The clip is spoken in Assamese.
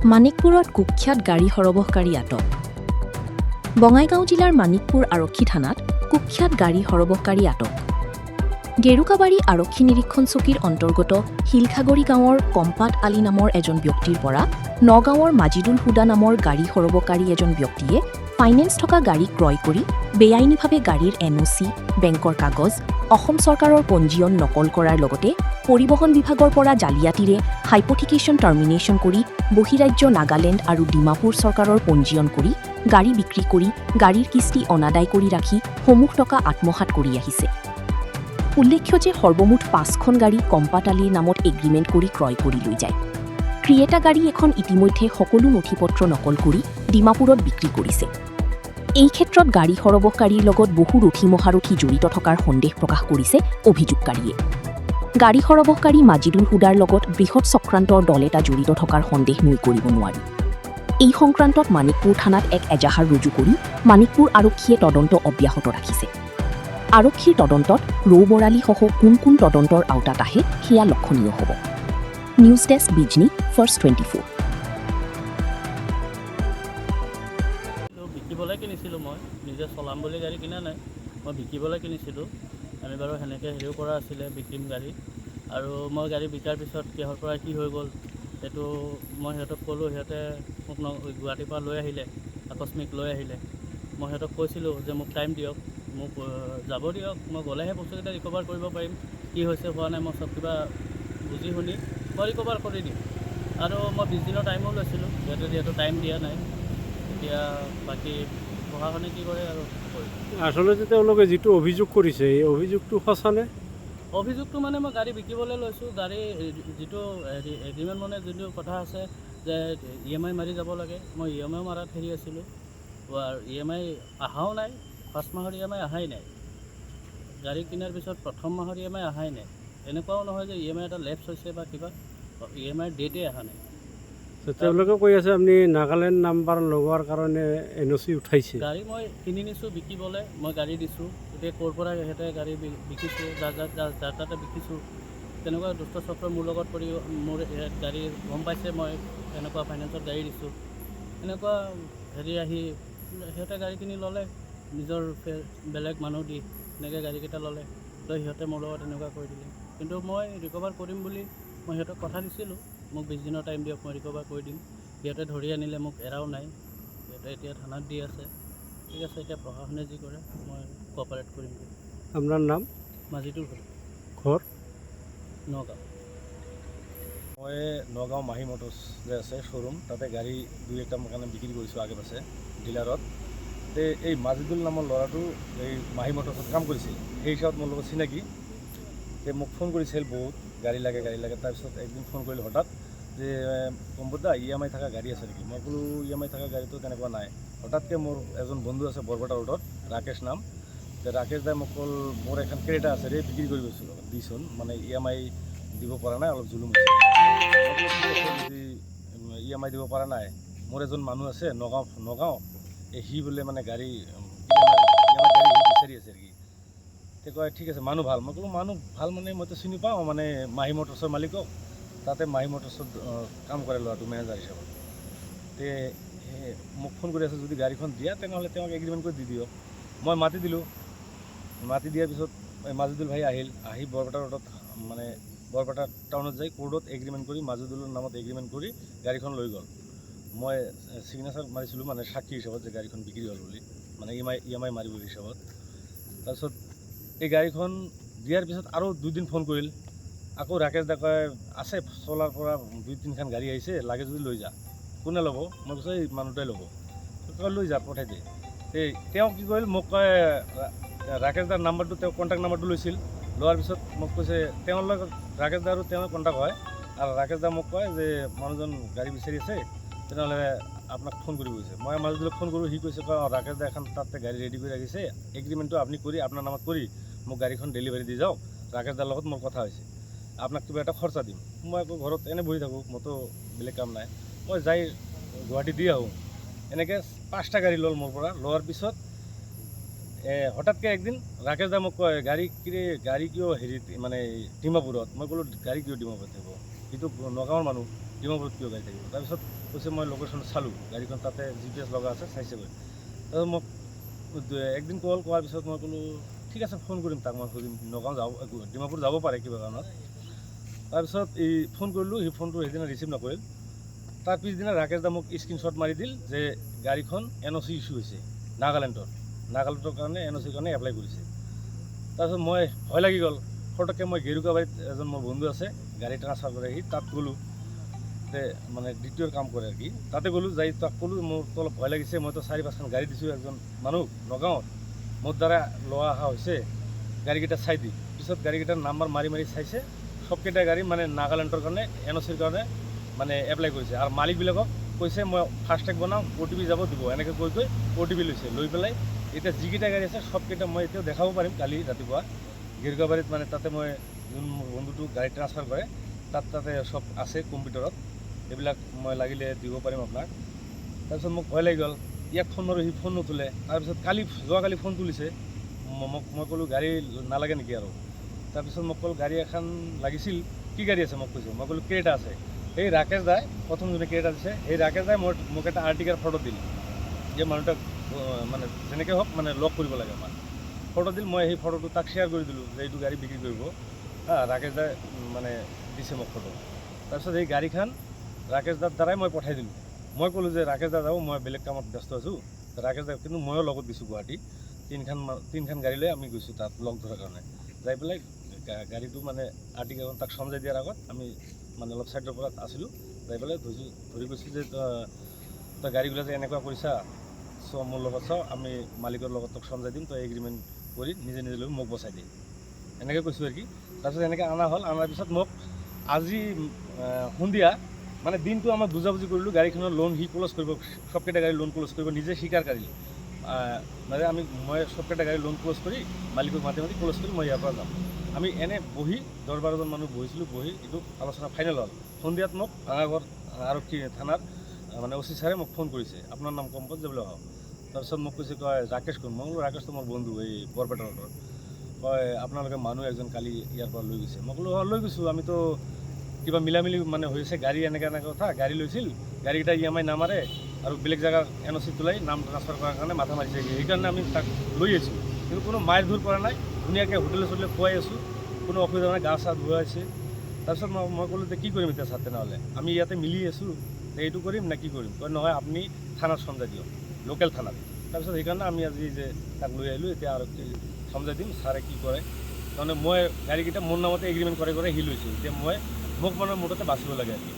মানিকপুৰত কুখ্যাত গাড়ী সৰবহকাৰী আটক। বঙাইগাঁও জিলাৰ মানিকপুৰ আৰক্ষী থানাত কুখ্যাত গাড়ী সৰবহকাৰী আটক। গেৰুকাবাৰী আৰক্ষী নিৰীক্ষণ চকীৰ অন্তৰ্গত শিলখাগৰি গাঁৱৰ কম্পাত আলী নামৰ এজন ব্যক্তিৰ পৰা নগাঁৱৰ মাজিদুল হুদা নামৰ গাড়ী সৰবহকাৰী এজন ব্যক্তিয়ে ফাইনেন্স থকা গাড়ী ক্ৰয় কৰি বেআইনীভাৱে গাড়ীৰ এনঅ'চি, বেংকৰ কাগজ, অসম চৰকাৰৰ পঞ্জীয়ন নকল কৰাৰ লগতে পৰিবহণ বিভাগৰ পৰা জালিয়াতিৰে হাইপথিকেশ্যন টাৰ্মিনেশ্যন কৰি বহিৰাজ্য নাগালেণ্ড আৰু ডিমাপুৰ চৰকাৰৰ পঞ্জীয়ন কৰি গাড়ী বিক্ৰী কৰি গাড়ীৰ কিস্তি অনাদায় কৰি ৰাখি সমূহ টকা আত্মসাৎ কৰি আহিছে। উল্লেখ্য যে সৰ্বমুঠ ৫খন গাড়ী কম্পাত আলীৰ নামত এগ্ৰিমেণ্ট কৰি ক্ৰয় কৰি লৈ যায়। ক্ৰিয়েটা গাড়ী এখন ইতিমধ্যে সকলো নথি পত্ৰ নকল কৰি ডিমাপুৰত বিক্ৰী কৰিছে। এই ক্ষেত্ৰত গাড়ী সৰবহকাৰীৰ লগত বহু ৰথী মহাৰথী জড়িত থকাৰ সন্দেহ প্ৰকাশ কৰিছে অভিযোগকাৰীয়ে। গাড়ী সৰবহকাৰী মাজিদুল হুদাৰ লগত বৃহৎ চক্ৰান্তৰ দল এটা জড়িত থকাৰ সন্দেহ নুই কৰিব নোৱাৰি। এই সংক্ৰান্তত মানিকপুৰ থানাত এক এজাহাৰ ৰুজু কৰি মানিকপুৰ আৰক্ষীয়ে তদন্ত অব্যাহত ৰাখিছে। আৰক্ষীৰ তদন্তত ৰৌ বৰালীসহ কোন কোন তদন্তৰ আওতাত আহে সেয়া লক্ষণীয় হ'ব। News desk Bijni first 24। বিকিবলৈ কিনিছিলোঁ, মই নিজে চলাম বুলি গাড়ী কিনা নাই, মই বিকিবলৈ কিনিছিলোঁ। আমি বাৰু সেনেকৈ হেৰিও কৰা আছিলে বিকিম গাড়ী, আৰু মই গাড়ী বিকাৰ পিছত কিহৰ পৰা কি হৈ গ'ল সেইটো মই সিহঁতক ক'লোঁ। সিহঁতে মোক গুৱাহাটীৰ পৰা লৈ আহিলে, আকস্মিক লৈ আহিলে। মই সিহঁতক কৈছিলোঁ যে মোক টাইম দিয়ক, মোক যাব দিয়ক, মই গ'লেহে বস্তুকেইটা ৰিকভাৰ কৰিব পাৰিম। কি হৈছে হোৱা নাই মই চব কিবা বুজি শুনি মই ৰিকভাৰ কৰি দিম। আৰু মই 20 দিনৰ টাইমো লৈছিলোঁ, সিহঁতে যিহেতু টাইম দিয়া নাই। এতিয়া বাকী প্ৰশাসনে কি কৰে আৰু আচলতে তেওঁলোকে যিটো অভিযোগ কৰিছে এই অভিযোগটো সঁচানে? অভিযোগটো মানে মই গাড়ী বিকিবলৈ লৈছোঁ, গাড়ী যিটো এগ্ৰিমেণ্ট মানে যিটো কথা আছে যে EMI মাৰি যাব লাগে, মই EMI মাৰাত হেৰি আছিলোঁ। আৰু EMI অহাও নাই, 5 মাহৰ EMI অহাই নাই। গাড়ী কিনাৰ পিছত প্ৰথম মাহৰ EMI অহাই নাই। এনেকুৱাও নহয় যে EMI এটা লেপছ হৈছে বা কিবা, EMI ডেটেই অহা নাই। তেওঁলোকে কৈ আছে আপুনি নাগালেণ্ড নাম্বাৰ লগোৱাৰ কাৰণে NOC উঠাইছে। গাড়ী মই কিনি নিছোঁ বিকিবলৈ, মই গাড়ী দিছোঁ। এতিয়া ক'ৰ পৰা সিহঁতে গাড়ী বিকিছোঁ, যাৰ তাতে বিকিছোঁ, তেনেকুৱা দুষ্ট চক্ৰ মোৰ লগত কৰি মোৰ গাড়ী গম পাইছে মই এনেকুৱা ফাইনেন্সত গাড়ী দিছোঁ। এনেকুৱা হেৰি আহি সিহঁতে গাড়ী কিনি ল'লে, নিজৰ বেলেগ মানুহ দি এনেকৈ গাড়ীকেইটা ল'লে, তো সিহঁতে মোৰ লগত এনেকুৱা কৰি দিলে। কিন্তু মই ৰিকভাৰ কৰিম বুলি মই সিহঁতক কথা দিছিলোঁ, মোক 20 দিনৰ টাইম দিয়ক, মই ৰিকভাৰ কৰি দিম। সিহঁতে ধৰি আনিলে, মোক এৰাও নাই। সিহঁতে এতিয়া থানাত দি আছে। ঠিক আছে, এতিয়া প্ৰশাসনে যি কৰে মই কোঅপাৰেট কৰিম। আপোনাৰ নাম? মাজিদুল হুদা, ঘৰ? নগাঁও। মই নগাঁও মাহী মটৰ্ছ যে আছে শ্ব'ৰুম, তাতে গাড়ী 2-1টা মোৰ কাৰণে বিক্ৰী কৰিছোঁ আগে পাছে ডিলাৰত। এই মাজিদুল নামৰ ল'ৰাটো এই মাহী মটৰ্ছত কাম কৰিছিল, সেই হিচাপত মোৰ লগত চিনাকি। মোক ফোন কৰিছিল বহুত, গাড়ী লাগে। তাৰপিছত একদিন ফোন কৰিলোঁ হঠাৎ যে কম্পুদা EMI থকা গাড়ী আছে নেকি? মই ক'লোঁ EMI থকা গাড়ীটো তেনেকুৱা নাই। হঠাৎকৈ মোৰ এজন বন্ধু আছে বৰপেটা ৰোডত, ৰাকেশ নাম। ৰাকেশ দাই মোক ক'ল মোৰ এখন ক্ৰেটা আছে ৰে, বিক্ৰী কৰি দিচোন, মানে EMI দিব পৰা নাই, অলপ জুলুম হৈছে। যদি EMI দিব পৰা নাই, মোৰ এজন মানুহ আছে নগাঁও সি বোলে মানে গাড়ী বিচাৰি আছে নেকি? তে কয় ঠিক আছে, মানুহ ভাল। মই ক'লোঁ মানুহ ভাল মানে মইতো চিনি পাওঁ, মানে মাহী মটৰ্ছৰ মালিকক, তাতে মাহী মটৰ্ছত কাম কৰে ল'ৰাটো মেনেজাৰ হিচাপত। তে মোক ফোন কৰি আছে, যদি গাড়ীখন দিয়া তেনেহ'লে তেওঁক এগ্ৰিমেণ্ট কৰি দি দিয়ক। মই মাতি দিলোঁ। মাতি দিয়াৰ পিছত মাজিদুল ভাই আহি বৰপেটা ৰোডত, মানে বৰপেটা টাউনত যাই কোৰ্টত এগ্ৰিমেণ্ট কৰি মাজিদুলৰ নামত এগ্ৰিমেণ্ট কৰি গাড়ীখন লৈ গ'ল। মই ছিগনেচাৰ মাৰিছিলোঁ, মানে সাক্ষী হিচাপত যে গাড়ীখন বিক্ৰী হ'ল বুলি, মানে EMI মাৰিব হিচাপত। তাৰপিছত এই গাড়ীখন দিয়াৰ পিছত আৰু 2 দিন ফোন কৰিল। আকৌ ৰাকেশ দা কয় আছে চলাৰ পৰা 2-3খন গাড়ী আহিছে, লাগে যদি লৈ যা। কোনে ল'ব? মই কৈছোঁ এই মানুহটোৱে ল'ব। কয় লৈ যা, পঠাই দে। তেওঁ কি কৰিল, মোক কয় ৰাকেশ দাৰ নাম্বাৰটো, তেওঁ কণ্টেক্ট নাম্বাৰটো লৈছিল। লোৱাৰ পিছত মোক কৈছে তেওঁৰ লগত ৰাকেশ দা আৰু তেওঁৰ কণ্টেক্ট হয়, আৰু ৰাকেশ দা মোক কয় যে মানুহজন গাড়ী বিচাৰি আছে, তেনেহ'লে আপোনাক ফোন কৰিব কৈছে। মই মাজিদুলক ফোন কৰোঁ, সি কৈছে ৰাকেশ দা এখন তাতে গাড়ী ৰেডি কৰি ৰাখিছে, এগ্ৰিমেণ্টটো আপুনি কৰি আপোনাৰ নামত কৰি মোক গাড়ীখন ডেলিভাৰী দি যাওক। ৰাকেশ দাৰ লগত মোৰ কথা হৈছে, আপোনাক কিবা এটা খৰচা দিম। মই আকৌ ঘৰত এনেই বহি থাকোঁ, মোৰতো বেলেগ কাম নাই। মই যাই গুৱাহাটী দি আহোঁ। এনেকৈ 5টা গাড়ী ল'ল মোৰ পৰা। লোৱাৰ পিছত হঠাৎকৈ একদিন ৰাকেশ দা মোক কয় গাড়ী কিয় হেৰিত, মানে ডিমাপুৰত। মই ক'লোঁ গাড়ী কিয় ডিমাপুৰত থাকিব, সিটো নগাঁৱৰ মানুহ। ডিমাপুৰত কিয় গাড়ী থাকিব। তাৰপিছত কৈছে মই লোকেশ্যন চালোঁ, গাড়ীখন তাতে GPS লগা আছে, চাইছে গৈ। তাৰপিছত মোক একদিন কল কৰাৰ পিছত মই ক'লোঁ ঠিক আছে ফোন কৰিম তাক, মই সুধিম নগাঁও যাব ডিমাপুৰ যাব পাৰে কিবা কাৰণত। তাৰপিছত এই ফোন কৰিলোঁ, সি ফোনটো সেইদিনা ৰিচিভ নকৰিল। তাৰ পিছদিনা ৰাকেশ দা মোক স্ক্ৰীনশ্বট মাৰি দিল যে গাড়ীখন NOC ইছ্যু হৈছে নাগালেণ্ডৰ কাৰণে NOCৰ কাৰণে এপ্লাই কৰিছে। তাৰপিছত মই ভয় লাগি গ'ল, ফটককৈ মই গেৰুকাবাৰীত এজন মোৰ বন্ধু আছে গাড়ী ট্ৰান্সফাৰ কৰে, সি তাত গ'লোঁ, মানে দ্বিতীয়ৰ কাম কৰে আৰু কি, তাতে গ'লোঁ, যাই তাক ক'লোঁ মোৰতো অলপ ভয় লাগিছে, মইতো 4-5খন গাড়ী দিছোঁ এজন মানুহ নগাঁৱত, মোৰ দ্বাৰা লোৱা অহা হৈছে, গাড়ীকেইটা চাই দি। পিছত গাড়ীকেইটাৰ নাম্বাৰ মাৰি মাৰি চাইছে, সবকেইটা গাড়ী মানে নাগালেণ্ডৰ কাৰণে NOCৰ কাৰণে মানে এপ্লাই কৰিছে। আৰু মালিকবিলাকক কৈছে মই ফাষ্টেগ বনাওঁ, OTP যাব দিব, এনেকৈ কৈ OTP লৈছে, লৈ পেলাই এতিয়া যিকেইটা গাড়ী আছে সবকেইটা মই এতিয়াও দেখাব পাৰিম কালি ৰাতিপুৱা গেৰুকাবাৰীত, মানে তাতে মই যোন মোৰ বন্ধুটো গাড়ী ট্ৰান্সফাৰ কৰে তাতে সব আছে কম্পিউটাৰত, এইবিলাক মই লাগিলে দিব পাৰিম আপোনাক। তাৰপিছত মোক ভয় লাগি গ'ল, ইয়াক ফোন মাৰোঁ সি ফোন নুঠুলে। তাৰপিছত যোৱাকালি ফোন তুলিছে মোক, মই ক'লোঁ গাড়ী নালাগে নেকি আৰু। তাৰপিছত মোক ক'ল গাড়ী এখন লাগিছিল, কি গাড়ী আছে মোক কৈছে, মই ক'লোঁ ক্ৰেটা আছে। সেই ৰাকেশ দাই প্ৰথম যোনে ক্ৰেটা দিছে, সেই ৰাকেশ দাই মোক এটা আৰ্টিকাৰ ফটো দিল যে মানুহটাক মানে যেনেকৈ হওক মানে লগ কৰিব লাগে আমাৰ, ফটো দিল। মই সেই ফটোটো তাক শ্বেয়াৰ কৰি দিলোঁ যে এইটো গাড়ী বিক্ৰী কৰিব, ৰাকেশ দাই মানে দিছে মোক ফটো। তাৰপিছত এই গাড়ীখন ৰাকেশ দাৰ দ্বাৰাই মই পঠাই দিলোঁ। মই ক'লোঁ যে ৰাকেশ দা যাব, মই বেলেগ কামত ব্যস্ত আছোঁ। ৰাকেশ দা কিন্তু ময়ো লগত গৈছোঁ গুৱাহাটী, তিনিখন গাড়ী লৈ আমি গৈছোঁ তাত লগ ধৰাৰ কাৰণে। যাই পেলাই গাড়ীটো মানে আৰ্টিকাখন তাক সমজাই দিয়াৰ আগত আমি মানে অলপ ছাইডৰ পৰা আছিলোঁ, যাই পেলাই ধৰি গৈছোঁ যে তই গাড়ীবিলাক যে এনেকুৱা কৰিছা, মোৰ লগত চাওঁ, আমি মালিকৰ লগত তোক সমজাই দিম, তই এগ্ৰিমেণ্ট কৰি নিজে লৈ মোক বচাই দিয়ে, এনেকৈ কৈছোঁ আৰু কি। তাৰপিছত এনেকৈ অনা হ'ল। অনাৰ পিছত মোক আজি সন্ধিয়া মানে দিনটো আমাৰ বুজাবুজি কৰিলোঁ, গাড়ীখনৰ লোন সি ক্ল'জ কৰিব, সবকেইটা গাড়ী লোন ক্ল'জ কৰিব, নিজে স্বীকাৰ কৰিলোঁ। মানে মই সবকেইটা গাড়ী লোন ক্ল'জ কৰি মালিকক মাতি ক্ল'জ কৰি মই ইয়াৰ পৰা যাম। আমি এনে বহি 10-12জন মানুহ বহিছিলোঁ, বহি এইটো আলোচনা ফাইনেল হ'ল। সন্ধিয়াত মোক ভাঙাগড় আৰক্ষী থানাৰ মানে OC ছাৰে মোক ফোন কৰিছে, আপোনাৰ নাম কম্প'জ যাবলৈ হওক। তাৰপিছত মোক কৈছে কয় ৰাকেশ কোন, মই ক'লোঁ ৰাকেশটো মোৰ বন্ধু এই বৰপেটাৰ ওচৰত। কয় আপোনালোকে মানুহ এজন কালি ইয়াৰ পৰা লৈ গৈছে। মই ক'লোঁ লৈ গৈছোঁ, আমিতো কিবা মিলামিলি মানে হৈছে, গাড়ী এনেকৈ কথা, গাড়ী লৈছিল, গাড়ীকেইটা EMI নামাৰে আৰু বেলেগ জেগাৰ NOC তোলাই নাম ট্ৰান্সফাৰ কৰাৰ কাৰণে মাথা মাৰিছে, সেইকাৰণে আমি তাক লৈ আহিছোঁ। কিন্তু কোনো মাৰ ধৰ কৰা নাই, ধুনীয়াকৈ হোটেলে খুৱাই আছোঁ, কোনো অসুবিধা নাই, গা চা ধুৱাইছে। তাৰপিছত মই ক'লোঁ যে কি কৰিম এতিয়া ছাৰ, তেনেহ'লে আমি ইয়াতে মিলি আছোঁ, এইটো কৰিম নে কি কৰিম। কয় নহয় আপুনি থানাত সমজাই দিয়ক, লোকেল থানাত। তাৰপিছত সেইকাৰণে আমি আজি যে তাক লৈ আহিলোঁ, এতিয়া আৰক্ষী সমজাই দিম, ছাৰে কি কৰে। তাৰমানে মই গাড়ীকেইটা মোৰ নামতে এগ্ৰিমেণ্ট কৰে সি লৈছোঁ, এতিয়া মোক মানে মোৰ তাতে বাচিব লাগে আৰু কি।